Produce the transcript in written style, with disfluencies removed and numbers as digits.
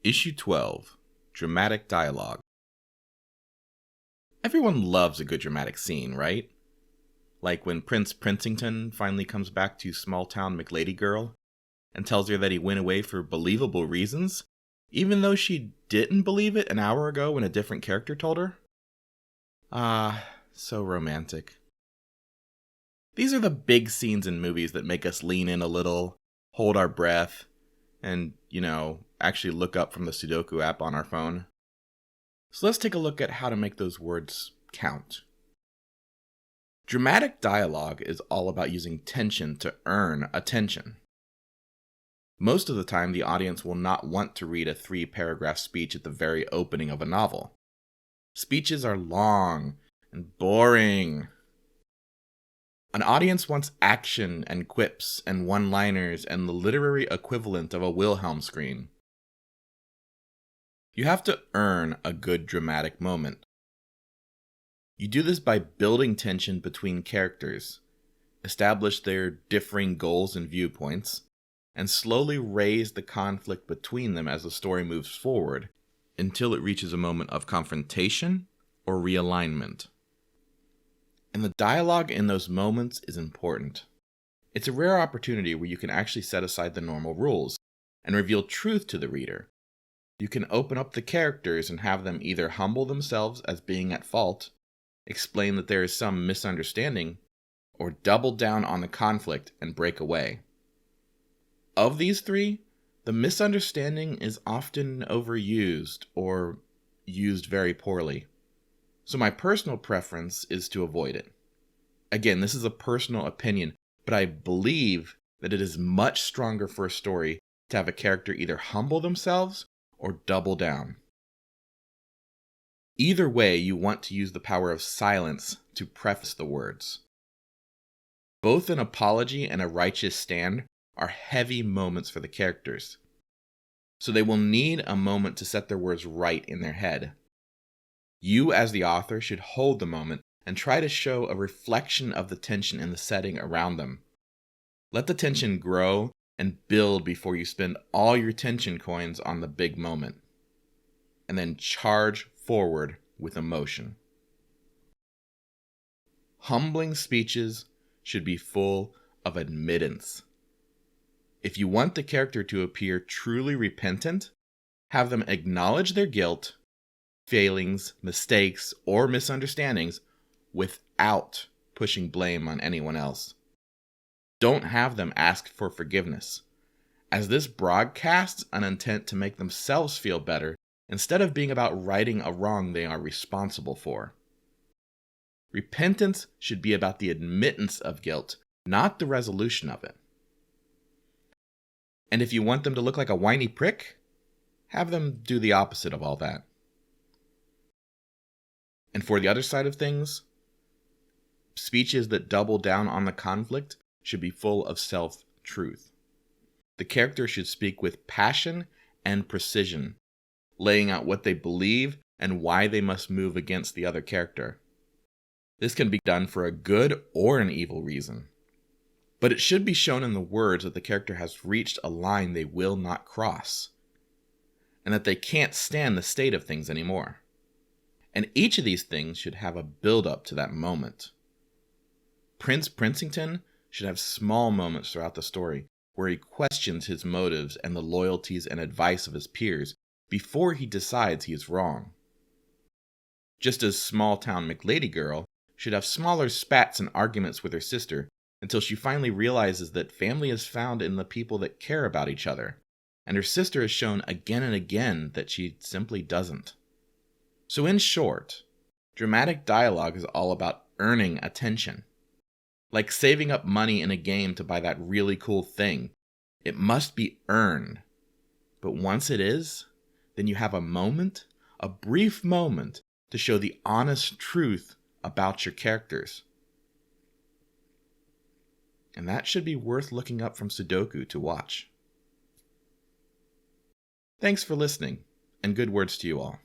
Issue 12, Dramatic Dialogue. Everyone loves a good dramatic scene, right? Like when Prince Princington finally comes back to small-town McLady Girl and tells her that he went away for believable reasons, even though she didn't believe it an hour ago when a different character told her. Ah, so romantic. These are the big scenes in movies that make us lean in a little, hold our breath, and, actually look up from the Sudoku app on our phone. So let's take a look at how to make those words count. Dramatic dialogue is all about using tension to earn attention. Most of the time, the audience will not want to read a 3-paragraph speech at the very opening of a novel. Speeches are long and boring. An audience wants action and quips and one-liners and the literary equivalent of a Wilhelm scream. You have to earn a good dramatic moment. You do this by building tension between characters, establish their differing goals and viewpoints, and slowly raise the conflict between them as the story moves forward until it reaches a moment of confrontation or realignment. And the dialogue in those moments is important. It's a rare opportunity where you can actually set aside the normal rules and reveal truth to the reader. You can open up the characters and have them either humble themselves as being at fault, explain that there is some misunderstanding, or double down on the conflict and break away. Of these three, the misunderstanding is often overused or used very poorly. So my personal preference is to avoid it. Again, this is a personal opinion, but I believe that it is much stronger for a story to have a character either humble themselves or double down. Either way, you want to use the power of silence to preface the words. Both an apology and a righteous stand are heavy moments for the characters, so they will need a moment to set their words right in their head. You, as the author, should hold the moment and try to show a reflection of the tension in the setting around them. Let the tension grow and build before you spend all your tension coins on the big moment. And then charge forward with emotion. Humbling speeches should be full of admittance. If you want the character to appear truly repentant, have them acknowledge their guilt, failings, mistakes, or misunderstandings without pushing blame on anyone else. Don't have them ask for forgiveness, as this broadcasts an intent to make themselves feel better instead of being about righting a wrong they are responsible for. Repentance should be about the admittance of guilt, not the resolution of it. And if you want them to look like a whiny prick, have them do the opposite of all that. And for the other side of things, speeches that double down on the conflict should be full of self-truth. The character should speak with passion and precision, laying out what they believe and why they must move against the other character. This can be done for a good or an evil reason, but it should be shown in the words that the character has reached a line they will not cross, and that they can't stand the state of things anymore. And each of these things should have a build-up to that moment. Prince Princington should have small moments throughout the story where he questions his motives and the loyalties and advice of his peers before he decides he is wrong. Just as small-town McLady Girl should have smaller spats and arguments with her sister until she finally realizes that family is found in the people that care about each other, and her sister has shown again and again that she simply doesn't. So in short, dramatic dialogue is all about earning attention. Like saving up money in a game to buy that really cool thing. It must be earned. But once it is, then you have a moment, a brief moment, to show the honest truth about your characters. And that should be worth looking up from Sudoku to watch. Thanks for listening, and good words to you all.